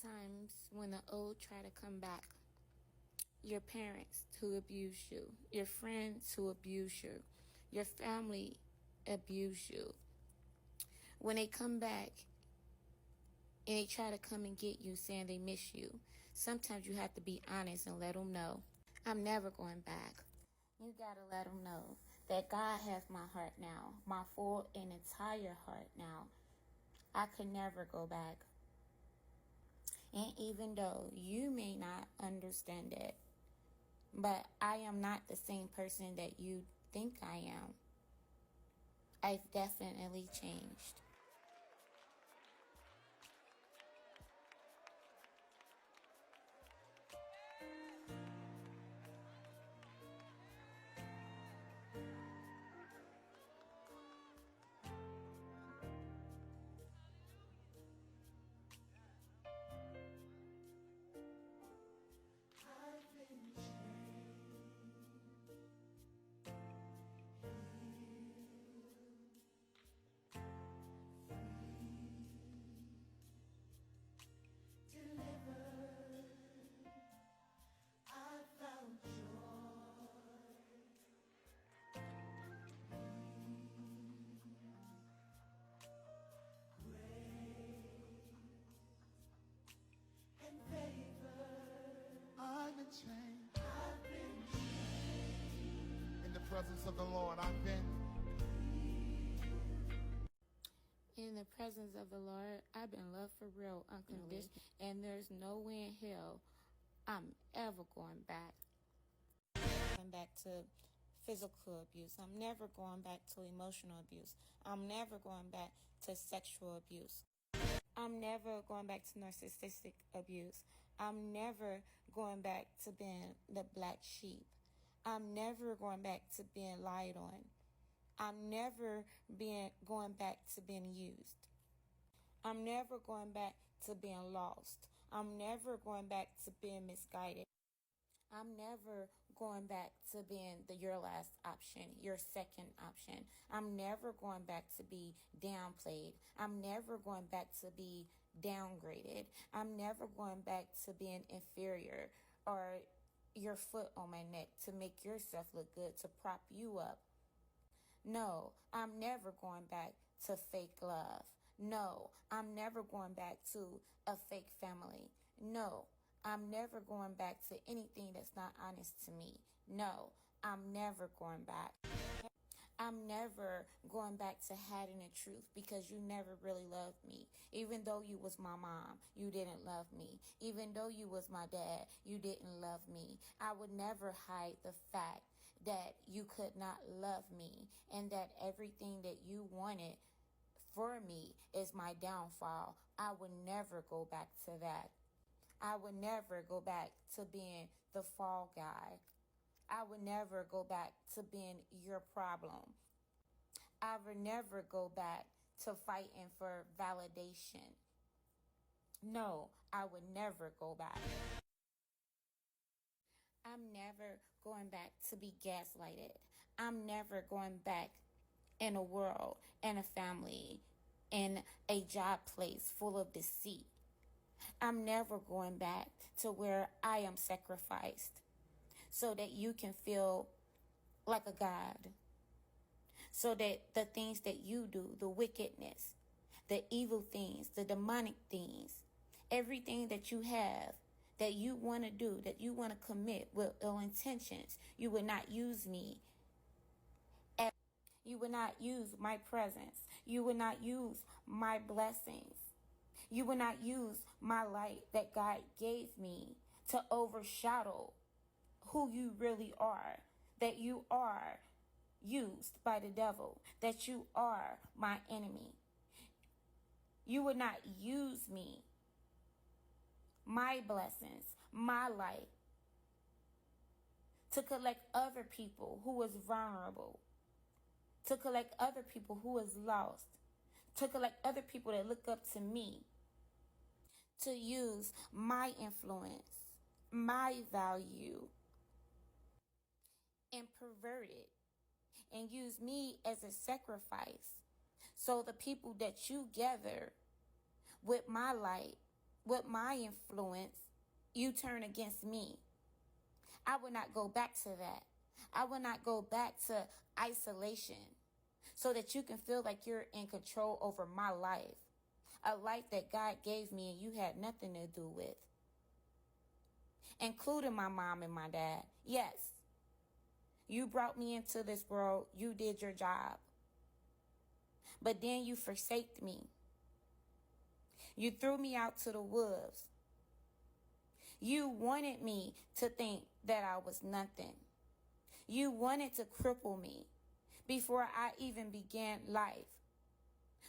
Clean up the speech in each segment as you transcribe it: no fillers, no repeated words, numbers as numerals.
times when the old try to come back, your parents who abuse you, your friends who abuse you, your family abuse you, when they come back and they try to come and get you saying they miss you, sometimes you have to be honest and let them know, I'm never going back. You gotta let them know that God has my heart now, my full and entire heart now. I could never go back. And even though you may not understand it, but I am not the same person that you think I am. I've definitely changed. I've been changed. In the presence of the Lord, I've been. In the presence of the Lord, I've been loved for real, unconditional, and there's no way in hell I'm ever going back. Going back to physical abuse. I'm never going back to emotional abuse. I'm never going back to sexual abuse. I'm never going back to narcissistic abuse. I'm never going back to being the black sheep. I'm never going back to being lied on. I'm never going back to being used. I'm never going back to being lost. I'm never going back to being misguided. I'm never going back to being your last option, your second option. I'm never going back to be downplayed. I'm never going back to be downgraded. I'm never going back to being inferior or your foot on my neck to make yourself look good, to prop you up. No, I'm never going back to fake love. No, I'm never going back to a fake family. No, I'm never going back to anything that's not honest to me. No, I'm never going back. I'm never going back to hiding the truth because you never really loved me. Even though you was my mom, you didn't love me. Even though you was my dad, you didn't love me. I would never hide the fact that you could not love me and that everything that you wanted for me is my downfall. I would never go back to that. I would never go back to being the fall guy. I would never go back to being your problem. I would never go back to fighting for validation. No, I would never go back. I'm never going back to be gaslighted. I'm never going back in a world, in a family, in a job place full of deceit. I'm never going back to where I am sacrificed so that you can feel like a god. So that the things that you do, the wickedness, the evil things, the demonic things, everything that you have, that you want to do, that you want to commit with ill intentions, you would not use me. You would not use my presence. You would not use my blessings. You will not use my light that God gave me to overshadow who you really are, that you are used by the devil, that you are my enemy. You would not use me, my blessings, my light, to collect other people who was vulnerable, to collect other people who was lost, to collect other people that look up to me, to use my influence, my value, and pervert it, and use me as a sacrifice. So the people that you gather with my light with my influence, you turn against me. I will not go back to that. I will not go back to isolation so that you can feel like you're in control over my life. A life that God gave me and you had nothing to do with. Including my mom and my dad. Yes. You brought me into this world. You did your job. But then you forsaked me. You threw me out to the wolves. You wanted me to think that I was nothing. You wanted to cripple me before I even began life,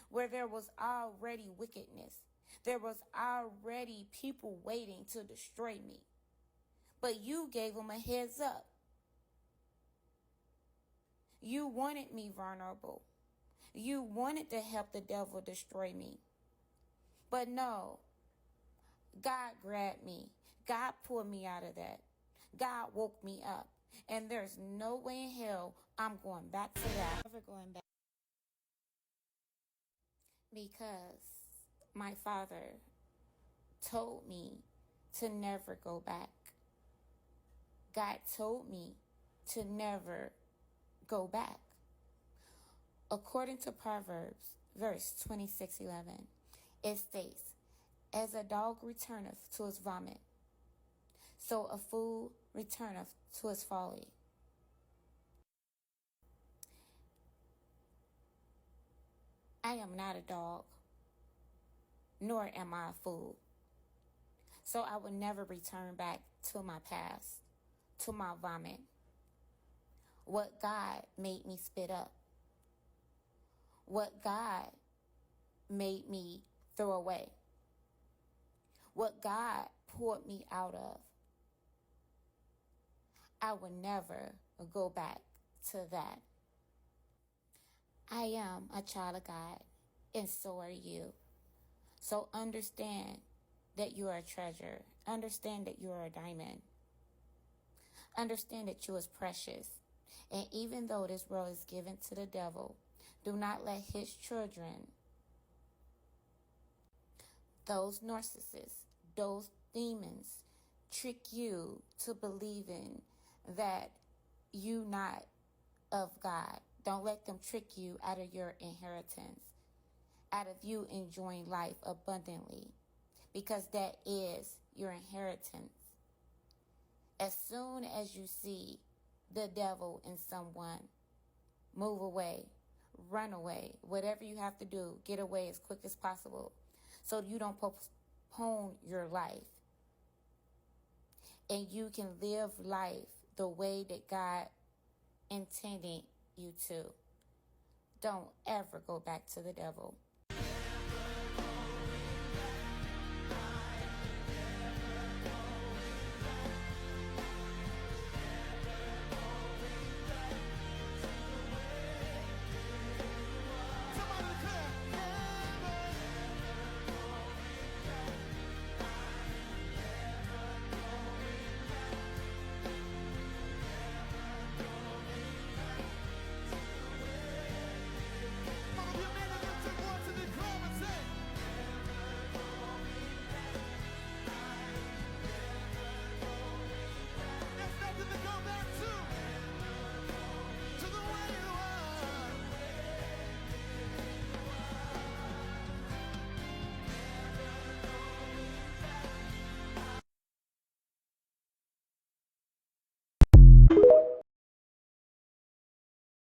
where there was already wickedness. There was already people waiting to destroy me. But you gave them a heads up. You wanted me vulnerable. You wanted to help the devil destroy me. But no, God grabbed me. God pulled me out of that. God woke me up. And there's no way in hell I'm going back to that. Never going back. Because my Father told me to never go back. God told me to never go back. According to Proverbs, verse 26:11, it states, "As a dog returneth to his vomit, so a fool returneth to his folly." I am not a dog, nor am I a fool. So I will never return back to my past, to my vomit. What God made me spit up. What God made me throw away. What God pulled me out of. I will never go back to that. I am a child of God, and so are you. So understand that you are a treasure. Understand that you are a diamond. Understand that you is precious. And even though this world is given to the devil, do not let his children, those narcissists, those demons, trick you to believing that you not of God. Don't let them trick you out of your inheritance, out of you enjoying life abundantly, because that is your inheritance. As soon as you see the devil in someone, move away, run away, whatever you have to do, get away as quick as possible so you don't postpone your life. And you can live life the way that God intended you to. Don't ever go back to the devil.